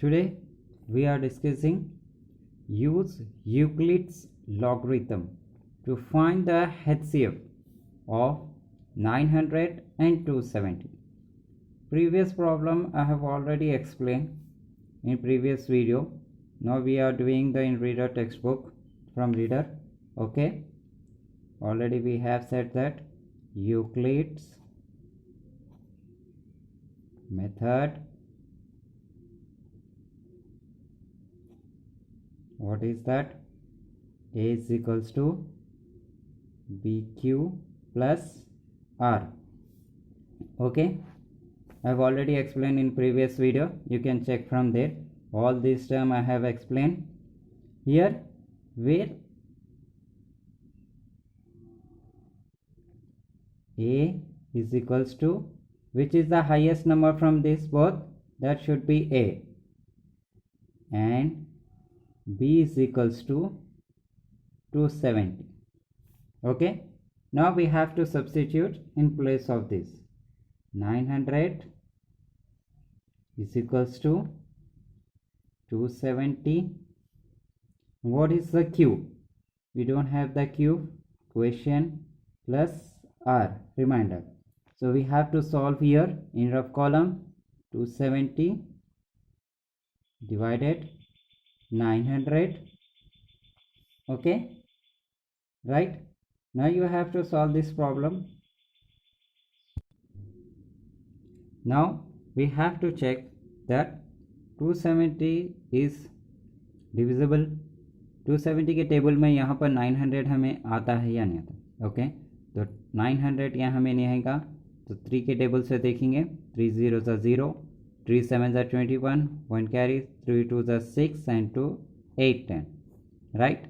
Today we are discussing use Euclid's logarithm to find the HCF of 900 and 270. Previous problem I have already explained in previous video. Now we are doing the in reader textbook from reader. Okay, already we have said that Euclid's method, what is that? A is equals to BQ plus R. Okay, I have already explained in previous video. You can check from there. All this term I have explained here, where A is equals to, which is the highest number from this both, that should be A, and B is equals to 270. Okay, now we have to substitute in place of this. 900 is equals to 270. What is the Q? We don't have the Q. Question plus R, reminder. So we have to solve here in rough column. 270 divided 900. Okay, right? Now you have to solve this problem. Now we have to check that 270 is divisible. 270 के table में यहाँ पर 900 हमें आता है या नहीं आता. ओके, तो 900 यहाँ हमें नहीं आएगा, तो 3 के टेबल से देखेंगे. 3 0 0, 3 7 21, 1 carry, 3 2 6 and 2 8 10. Right?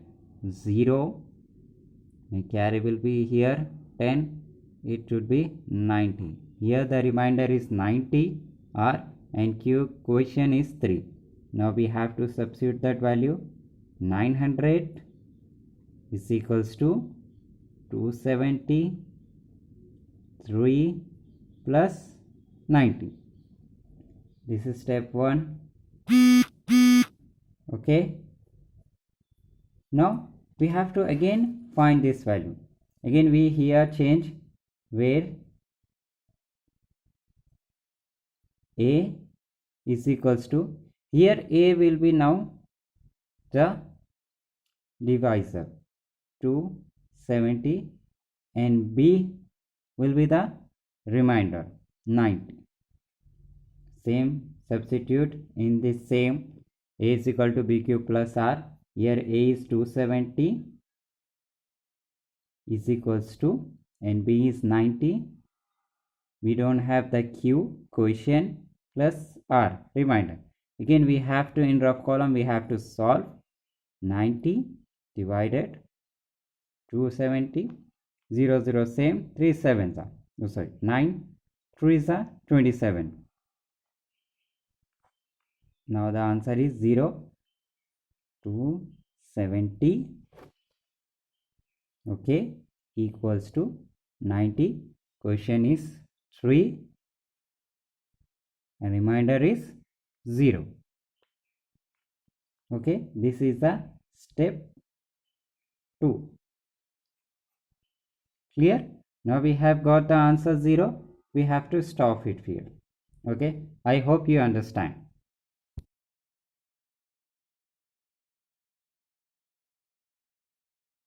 0 and carry will be here 10. It should be 90. Here the remainder is 90 R and Q question is 3. Now we have to substitute that value. 900 is equals to 270, 3 plus 90. This is step 1. Okay. Now we have to again find this value. Again we here change where A is equals to, here A will be now the divisor 270 and B will be the remainder 90. Same substitute in this same. A is equal to BQ plus R. Here A is 270 is equals to, and B is 90. We don't have the Q, quotient plus R, reminder. Again we have to, in rough column we have to solve. 90 divided 270, 0 0 same, 3 7s are, oh sorry, 9 3s are 27. Now the answer is 0 270, okay, equals to 90. Question is 3 and remainder is 0. Okay, this is the step 2. Clear? Now we have got the answer 0. We have to stop it here. Okay, I hope you understand.